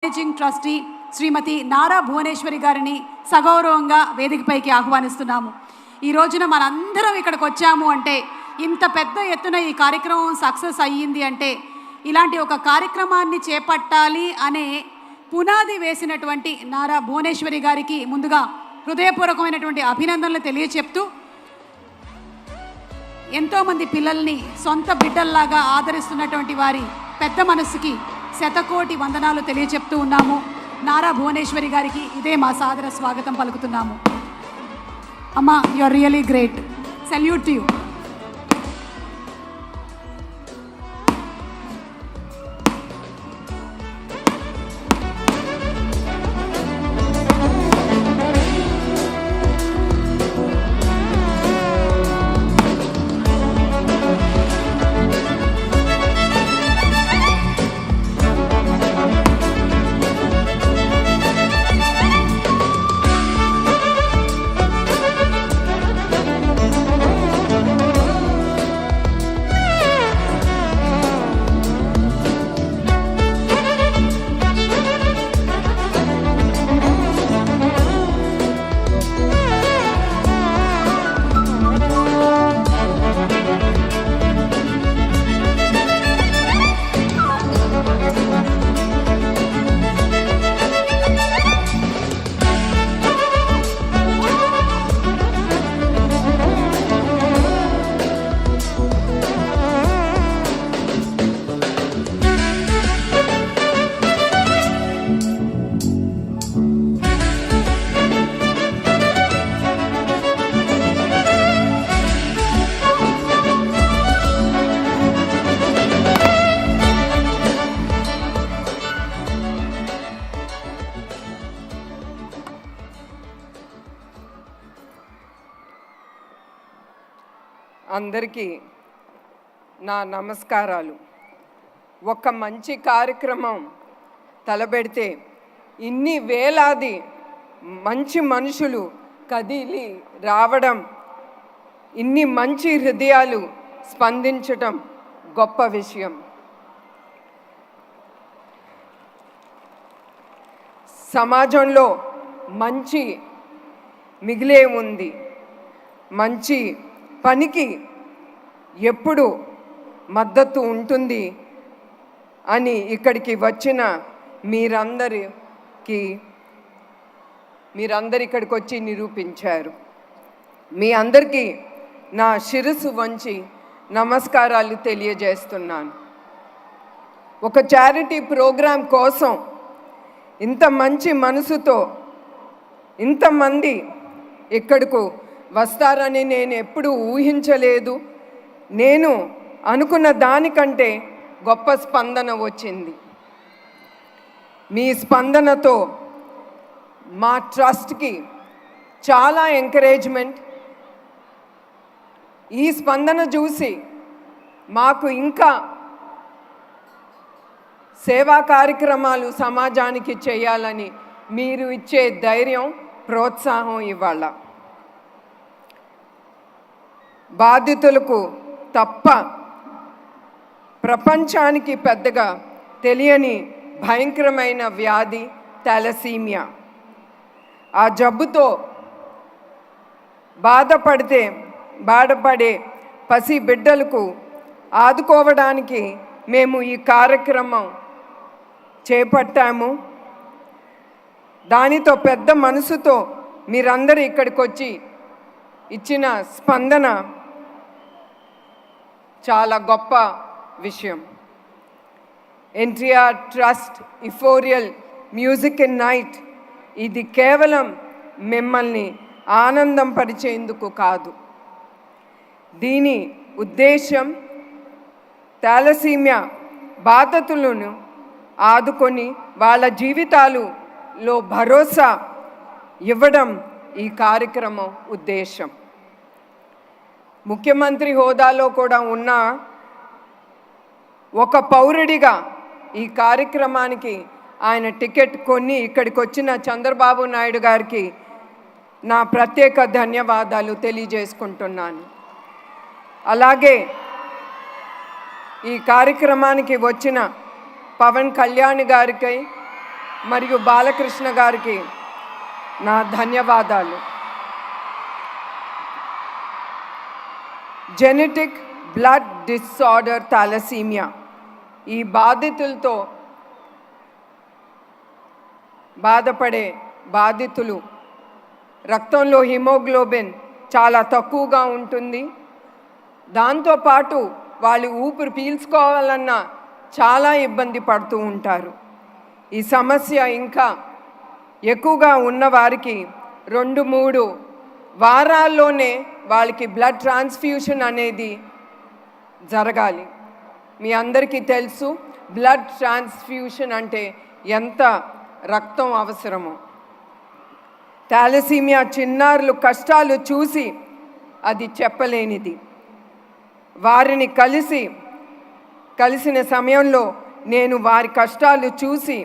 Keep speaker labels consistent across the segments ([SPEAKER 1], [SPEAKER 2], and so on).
[SPEAKER 1] Managing trustee శ్రీమతి నారా భువనేశ్వరి గారిని సగౌరవంగా వేదికపైకి ఆహ్వానిస్తున్నాము. ఈ రోజున మనందరం ఇక్కడికి వచ్చాము అంటే, ఇంత పెద్ద ఎత్తున ఈ కార్యక్రమం సక్సెస్ అయ్యింది అంటే, ఇలాంటి ఒక కార్యక్రమాన్ని చేపట్టాలి అనే పునాది వేసినటువంటి నారా భువనేశ్వరి గారికి ముందుగా హృదయపూర్వకమైనటువంటి అభినందనలు తెలియచెప్తూ, ఎంతోమంది పిల్లల్ని సొంత బిడ్డల్లాగా ఆదరిస్తున్నటువంటి వారి పెద్ద మనసుకి శతకోటి వందనాలు తెలియచెప్తూ ఉన్నాము. నారా భువనేశ్వరి గారికి ఇదే మా సాదర స్వాగతం పలుకుతున్నాము. అమ్మా, you are really great. Salute to you.
[SPEAKER 2] అందరికీ నా నమస్కారాలు. ఒక మంచి కార్యక్రమం తలబెడితే ఇన్ని వేలాది మంచి మనుషులు కదిలి రావడం, ఇన్ని మంచి హృదయాలు స్పందించటం గొప్ప విషయం. సమాజంలో మంచి మిగిలే ఉంది. మంచి పనికి ఎప్పుడు మద్దతు ఉంటుంది అని ఇక్కడికి వచ్చిన మీరందరూ ఇక్కడికి వచ్చి నిరూపించారు. మీ అందరికీ నా శిరస్సు వంచి నమస్కారాలు తెలియజేస్తున్నాను. ఒక చారిటీ ప్రోగ్రాం కోసం ఇంత మంచి మనసుతో ఇంతమంది ఇక్కడకు వస్తారని నేను ఎప్పుడూ ఊహించలేదు. నేను అనుకున్న దానికంటే గొప్ప స్పందన వచ్చింది. మీ స్పందనతో మా ట్రస్ట్కి చాలా ఎంకరేజ్మెంట్. ఈ స్పందన చూసి మాకు ఇంకా సేవా కార్యక్రమాలు సమాజానికి చేయాలని మీరు ఇచ్చే ధైర్యం, ప్రోత్సాహం ఇవాళ బాధితులకు తప్ప ప్రపంచానికి పెద్దగా తెలియని భయంకరమైన వ్యాధి థాలసీమియా. ఆ జబ్బుతో బాధపడే పసి బిడ్డలకు ఆదుకోవడానికి మేము ఈ కార్యక్రమం చేపట్టాము. దానితో పెద్ద మనసుతో మీరందరూ ఇక్కడికి వచ్చి ఇచ్చిన స్పందన చాలా గొప్ప విషయం. NTR trust Euphoria music and night ఇది కేవలం మిమ్మల్ని ఆనందం పరిచేందుకు కాదు. దీని ఉద్దేశం థాలసీమియా బాధితులను ఆదుకొని వాళ్ళ జీవితాలలో భరోసా ఇవ్వడం ఈ కార్యక్రమం ఉద్దేశం. ముఖ్యమంత్రి హోదాలో కూడా ఉన్న ఒక పౌరుడిగా ఈ కార్యక్రమానికి ఆయన టికెట్ కొని ఇక్కడికి వచ్చిన చంద్రబాబు నాయుడు గారికి నా ప్రత్యేక ధన్యవాదాలు తెలియజేసుకుంటున్నాను. అలాగే ఈ కార్యక్రమానికి వచ్చిన పవన్ కళ్యాణ్ గారికి మరియు బాలకృష్ణ గారికి నా ధన్యవాదాలు. జెనెటిక్ బ్లడ్ డిసార్డర్ థాలసీమియా ఈ బాధితులతో బాధపడే బాధితులు రక్తంలో హిమోగ్లోబిన్ చాలా తక్కువగా ఉంటుంది. దాంతోపాటు వాళ్ళు ఊపిరి పీల్చుకోవాలన్నా చాలా ఇబ్బంది పడుతూ ఉంటారు. ఈ సమస్య ఇంకా ఎక్కువగా ఉన్నవారికి 2-3 వారాల్లోనే వాళ్ళకి బ్లడ్ ట్రాన్స్ఫ్యూషన్ అనేది జరగాలి. మీ అందరికీ తెలుసు బ్లడ్ ట్రాన్స్ఫ్యూషన్ అంటే ఎంత రక్తం అవసరమో. థాలసీమియా చిన్నారులు కష్టాలు చూసి అది చెప్పలేనిది. వారిని కలిసిన సమయంలో నేను వారి కష్టాలు చూసి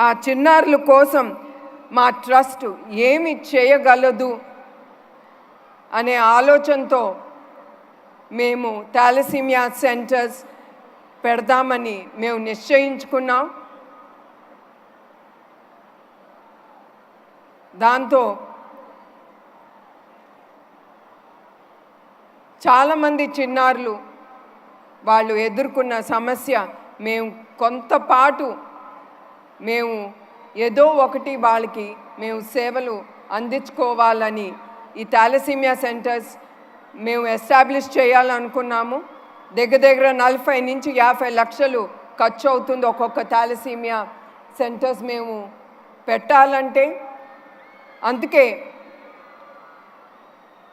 [SPEAKER 2] ఆ చిన్నారుల కోసం మా ట్రస్ట్ ఏమి చేయగలదు అనే ఆలోచనతో మేము థాలసీమియా సెంటర్స్ పెడదామని మేము నిశ్చయించుకున్నాం. దాంతో చాలామంది చిన్నారులు వాళ్ళు ఎదుర్కొన్న సమస్య మేము కొంతపాటు మేము ఏదో ఒకటి వాళ్ళకి మేము సేవలు అందించుకోవాలని ఈ థాలసీమియా సెంటర్స్ మేము ఎస్టాబ్లిష్ చేయాలనుకున్నాము. దగ్గర 40 నుంచి 50 లక్షలు ఖర్చు అవుతుంది ఒక్కొక్క థాలసీమియా సెంటర్స్ మేము పెట్టాలంటే. అందుకే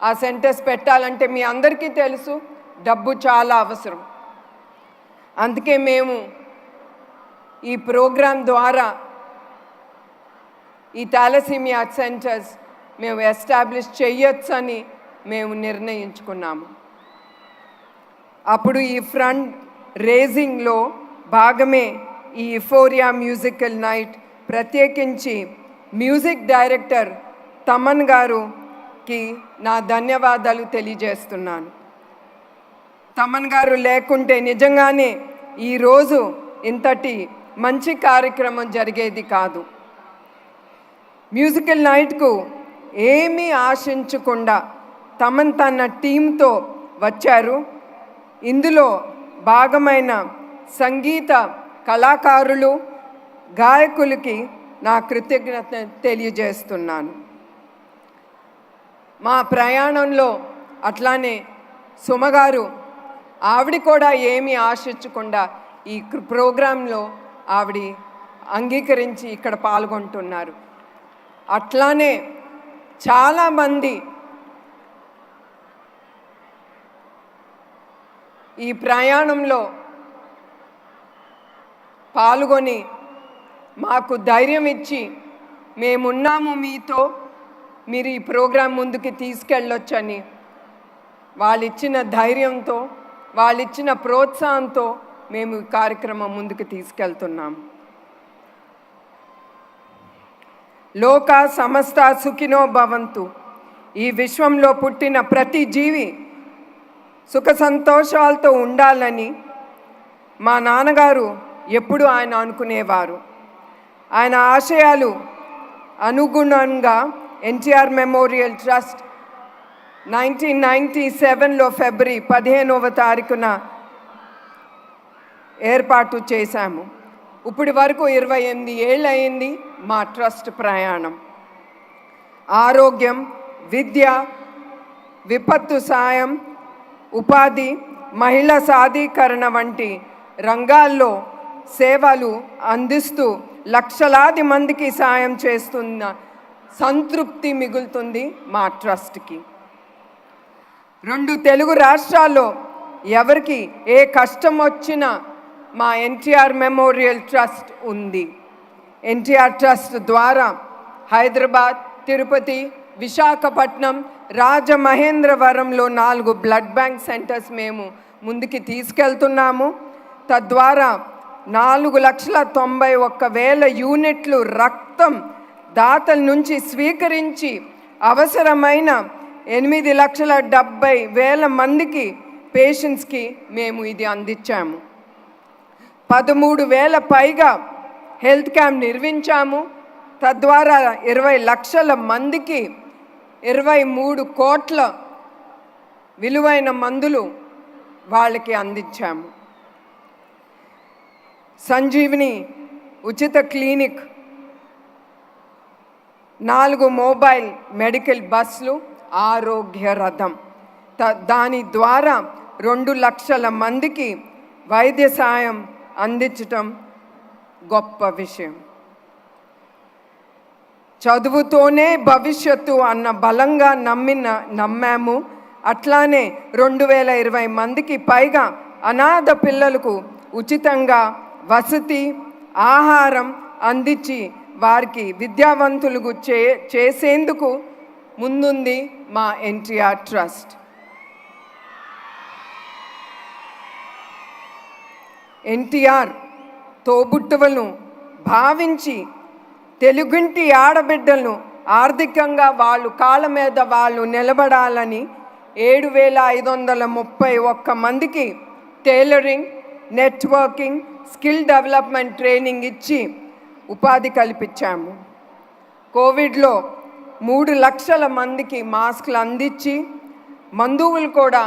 [SPEAKER 2] ఆ సెంటర్స్ పెట్టాలంటే మీ అందరికీ తెలుసు డబ్బు చాలా అవసరం. అందుకే మేము ఈ ప్రోగ్రాం ద్వారా ఈ థాలసీమియా సెంటర్స్ మేము ఎస్టాబ్లిష్ చేయొచ్చని మేము నిర్ణయించుకున్నాము. అప్పుడు ఈ ఫ్రంట్ రేజింగ్లో భాగమే ఈ యుఫోరియా మ్యూజికల్ నైట్. ప్రత్యేకించి మ్యూజిక్ డైరెక్టర్ తమన్ గారుకి నా ధన్యవాదాలు తెలియజేస్తున్నాను. తమన్ గారు లేకుంటే నిజంగానే ఈరోజు ఇంతటి మంచి కార్యక్రమం జరిగేది కాదు. మ్యూజికల్ నైట్కు ఏమీ ఆశించకుండా తన టీంతో వచ్చారు. ఇందులో భాగమైన సంగీత కళాకారులు గాయకులకి నా కృతజ్ఞత తెలియజేస్తున్నాను. మా ప్రయాణంలో అట్లానే సుమగారు ఆవిడ కూడా ఏమీ ఆశించకుండా ఈ ప్రోగ్రాంలో ఆవిడ అంగీకరించి ఇక్కడ పాల్గొంటున్నారు. అట్లానే చాలామంది ఈ ప్రయాణంలో పాల్గొని మాకు ధైర్యం ఇచ్చి మేమున్నాము మీతో, మీరు ఈ ప్రోగ్రాం ముందుకు తీసుకెళ్ళొచ్చని వాళ్ళిచ్చిన ధైర్యంతో వాళ్ళిచ్చిన ప్రోత్సాహంతో మేము ఈ కార్యక్రమం ముందుకు తీసుకెళ్తున్నాము. లోక సమస్త సుఖినో భవంతు. ఈ విశ్వంలో పుట్టిన ప్రతి జీవి సుఖ సంతోషాలతో ఉండాలని మా నాన్నగారు ఎప్పుడూ ఆయన అనుకునేవారు. ఆయన ఆశయాలు అనుగుణంగా ఎన్టీఆర్ మెమోరియల్ ట్రస్ట్ 1997లో ఫిబ్రవరి 15వ తారీఖున ఏర్పాటు చేశాము. ఇప్పటి వరకు 28 ఏళ్ళు అయింది మా ట్రస్ట్ ప్రయాణం. ఆరోగ్యం, విద్య, విపత్తు సాయం, ఉపాధి, మహిళా సాధీకరణ వంటి రంగాల్లో సేవలు అందిస్తూ లక్షలాది మందికి సాయం చేస్తున్న సంతృప్తి మిగులుతుంది మా ట్రస్ట్కి. 2 తెలుగు రాష్ట్రాల్లో ఎవరికి ఏ కష్టం వచ్చినా మా ఎన్టీఆర్ మెమోరియల్ ట్రస్ట్ ఉంది. ఎన్టీఆర్ ట్రస్ట్ ద్వారా హైదరాబాద్, తిరుపతి, విశాఖపట్నం, రాజమహేంద్రవరంలో 4 బ్లడ్ బ్యాంక్ సెంటర్స్ మేము ముందుకి తీసుకెళ్తున్నాము. తద్వారా 4,91,000 యూనిట్లు రక్తం దాతల నుంచి స్వీకరించి అవసరమైన 8,70,000 మందికి పేషెంట్స్కి మేము ఇది అందించాము. 13,000 పైగా హెల్త్ క్యాంప్ నిర్మించాము. తద్వారా 20 లక్షల మందికి 23 కోట్ల విలువైన మందులు వాళ్ళకి అందించాము. సంజీవిని ఉచిత క్లినిక్, 4 మొబైల్ మెడికల్ బస్సులు, ఆరోగ్య రథం, దాని ద్వారా 2 లక్షల మందికి వైద్య సాయం అందించటం గొప్ప విషయం. చదువుతోనే భవిష్యత్తు అన్న బలంగా నమ్మాము. అట్లానే 2020 మందికి పైగా అనాథ పిల్లలకు ఉచితంగా వసతి, ఆహారం అందించి వారికి విద్యావంతులకు చేసేందుకు ముందుంది మా ఎన్టీఆర్ ట్రస్ట్. ఎన్టీఆర్ తోబుట్టువులను భావించి తెలుగింటి ఆడబిడ్డలను ఆర్థికంగా వాళ్ళు కాళ్ళ మీద వాళ్ళు నిలబడాలని 7,531 మందికి tailoring, networking, skill development training ఇచ్చి ఉపాధి కల్పించాము. కోవిడ్లో 3 లక్షల మందికి మాస్కులు అందించి మందువులు కూడా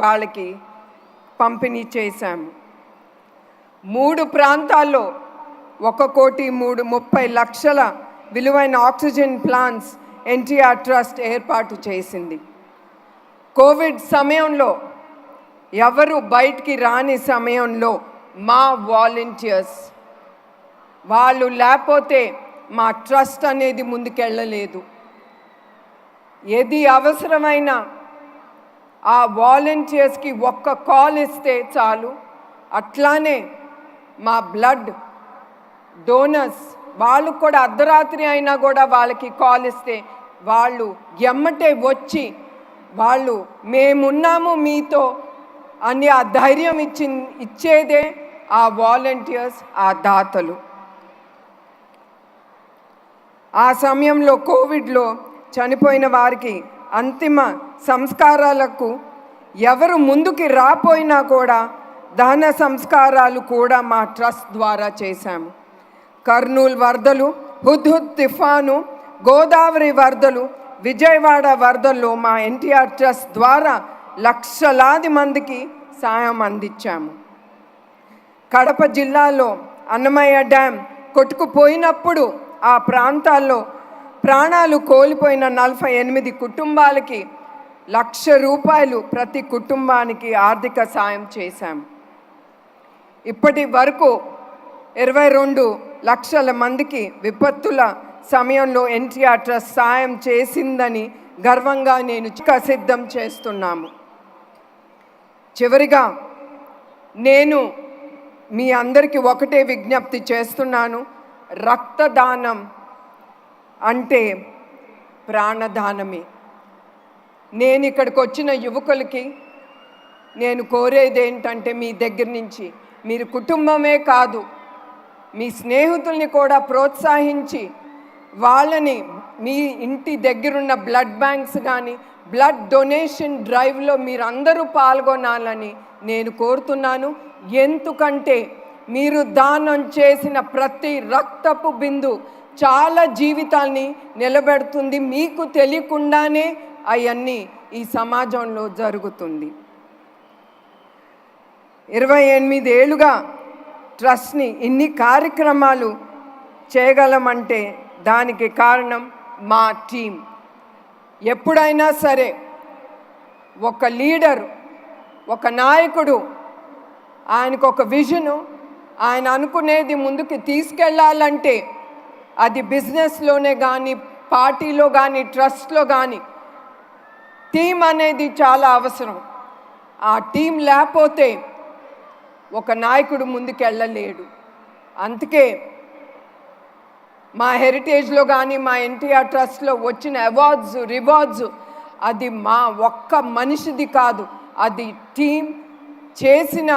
[SPEAKER 2] వాళ్ళకి పంపిణీ చేశాము. 3 ప్రాంతాల్లో 1,30 లక్షల విలువైన ఆక్సిజన్ ప్లాంట్స్ ఎన్టీఆర్ ట్రస్ట్ ఏర్పాటు చేసింది. కోవిడ్ సమయంలో ఎవరు బయటికి రాని సమయంలో మా వాలంటీర్స్ వాళ్ళు లేకపోతే మా ట్రస్ట్ అనేది ముందుకెళ్ళలేదు. ఏది అవసరమైన ఆ వాలంటీర్స్కి ఒక్క కాల్ ఇస్తే చాలు. అట్లానే మా బ్లడ్ డోనర్స్ వాళ్ళు కూడా అర్ధరాత్రి అయినా కూడా వాళ్ళకి కాల్ ఇస్తే వాళ్ళు ఎమ్మటే వచ్చి వాళ్ళు మేమున్నాము మీతో అని ఆ ధైర్యం ఇచ్చేదే ఆ వాలంటీర్స్, ఆ దాతలు. ఆ సమయంలో కోవిడ్లో చనిపోయిన వారికి అంతిమ సంస్కారాలకు ఎవరు ముందుకి రాపోయినా కూడా దహన సంస్కారాలు కూడా మా ట్రస్ట్ ద్వారా చేశాము. కర్నూలు వరదలు, హుద్హుద్ తుఫాను, గోదావరి వరదలు, విజయవాడ వరదల్లో మా ఎన్టీఆర్ ట్రస్ట్ ద్వారా లక్షలాది మందికి సాయం అందించాము. కడప జిల్లాలో అన్నమయ్య డ్యామ్ కొట్టుకుపోయినప్పుడు ఆ ప్రాంతాల్లో ప్రాణాలు కోల్పోయిన 48 కుటుంబాలకి ₹1,00,000 ప్రతి కుటుంబానికి ఆర్థిక సాయం చేశాము. ఇప్పటి వరకు 22 లక్షల మందికి విపత్తుల సమయంలో ఎన్టీఆర్ ట్రస్ట్ సాయం చేసిందని గర్వంగా నేను సిద్ధం చేస్తున్నాము. చివరిగా నేను మీ అందరికీ ఒకటే విజ్ఞప్తి చేస్తున్నాను. రక్తదానం అంటే ప్రాణదానమే. నేను ఇక్కడికి వచ్చిన యువకులకి నేను కోరేది ఏంటంటే మీ దగ్గర నుంచి మీరు కుటుంబమే కాదు మీ స్నేహితుల్ని కూడా ప్రోత్సహించి వాళ్ళని మీ ఇంటి దగ్గరున్న బ్లడ్ బ్యాంక్స్ కానీ బ్లడ్ డొనేషన్ డ్రైవ్లో మీరందరూ పాల్గొనాలని నేను కోరుతున్నాను. ఎందుకంటే మీరు దానం చేసిన ప్రతి రక్తపు బిందు చాలా జీవితాల్ని నిలబెడుతుంది. మీకు తెలియకుండానే అవన్నీ ఈ సమాజంలో జరుగుతుంది. 28 ఏళ్ళుగా ట్రస్ట్ని ఇన్ని కార్యక్రమాలు చేయగలమంటే దానికి కారణం మా టీం. ఎప్పుడైనా సరే ఒక లీడర్, ఒక నాయకుడు ఆయనకు ఒక విజను, ఆయన అనుకునేది ముందుకు తీసుకెళ్ళాలంటే అది బిజినెస్లోనే కానీ పార్టీలో కానీ ట్రస్ట్లో కానీ టీం అనేది చాలా అవసరం. ఆ టీం లేకపోతే ఒక నాయకుడు ముందుకెళ్ళలేడు. అందుకే మా హెరిటేజ్లో కానీ మా ఎన్టీఆర్ ట్రస్ట్లో వచ్చిన అవార్డ్స్, రివార్డ్స్ అది మా ఒక్క మనిషిది కాదు, అది టీం చేసిన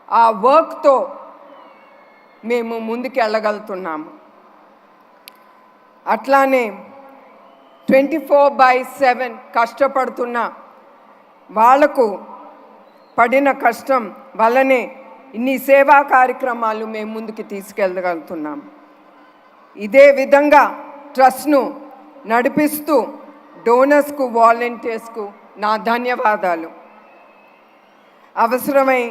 [SPEAKER 2] ఆ వర్క్తో మేము ముందుకెళ్ళగలుగుతున్నాము. అట్లానే 24/7 కష్టపడుతున్న వాళ్లకు పడిన కష్టం వల్లనే ఇన్ని సేవా కార్యక్రమాలు మేము ముందుకు తీసుకెళ్ళగలుగుతున్నాం. ఇదే విధంగా ట్రస్ట్ను నడిపిస్తూ డోనర్స్కు, వాలంటీర్స్కు నా ధన్యవాదాలు. అవసరమై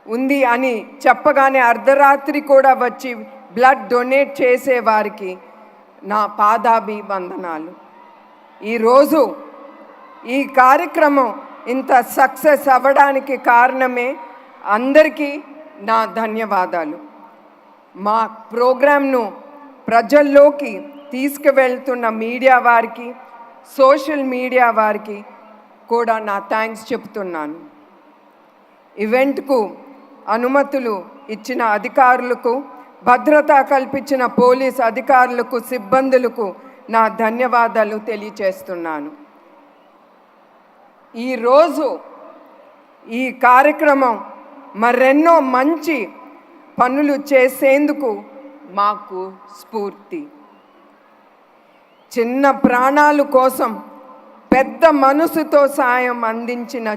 [SPEAKER 2] ఉంది అని చెప్పగానే అర్ధరాత్రి కూడా వచ్చి బ్లడ్ డొనేట్ చేసే వారికి నా పాదాభివందనాలు. ఈరోజు ఈ కార్యక్రమం ఇంత సక్సెస్ అవ్వడానికి కారణమే అందరికీ నా ధన్యవాదాలు. మా ప్రోగ్రామ్ను ప్రజల్లోకి తీసుకువెళ్తున్న మీడియా వారికి, సోషల్ మీడియా వారికి కూడా నా థ్యాంక్స్ చెప్తున్నాను. ఈవెంట్కు అనుమతులు ఇచ్చిన అధికారులకు, భద్రత కల్పించిన పోలీస్ అధికారులకు, సిబ్బందులకు నా ధన్యవాదాలు తెలియచేస్తున్నాను. ఈరోజు ఈ కార్యక్రమం మరెన్నో మంచి పనులు చేసేందుకు మాకు స్ఫూర్తి. చిన్న ప్రాణాల కోసం పెద్ద మనసుతో సాయం అందించిన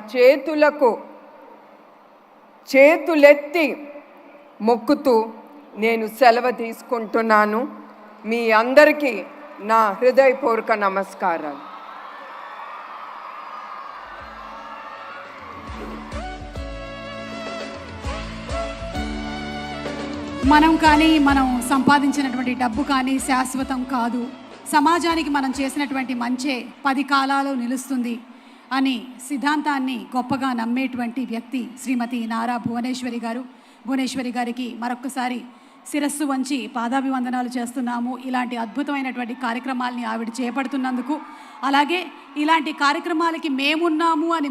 [SPEAKER 2] చేతులెత్తి మొక్కుతూ నేను సెలవు తీసుకుంటున్నాను. మీ అందరికీ నా హృదయపూర్వక నమస్కారాలు.
[SPEAKER 1] మనం సంపాదించినటువంటి డబ్బు కానీ శాశ్వతం కాదు. సమాజానికి మనం చేసినటువంటి మంచే 10 కాలాలు నిలుస్తుంది అని సిద్ధాంతాన్ని గొప్పగా నమ్మేటువంటి వ్యక్తి శ్రీమతి నారా భువనేశ్వరి గారు. భువనేశ్వరి గారికి మరొక్కసారి శిరస్సు వంచి పాదాభివందనాలు చేస్తున్నాము. ఇలాంటి అద్భుతమైనటువంటి కార్యక్రమాల్ని ఆవిడ చేపడుతున్నందుకు, అలాగే ఇలాంటి కార్యక్రమాలకి మేమున్నాము అని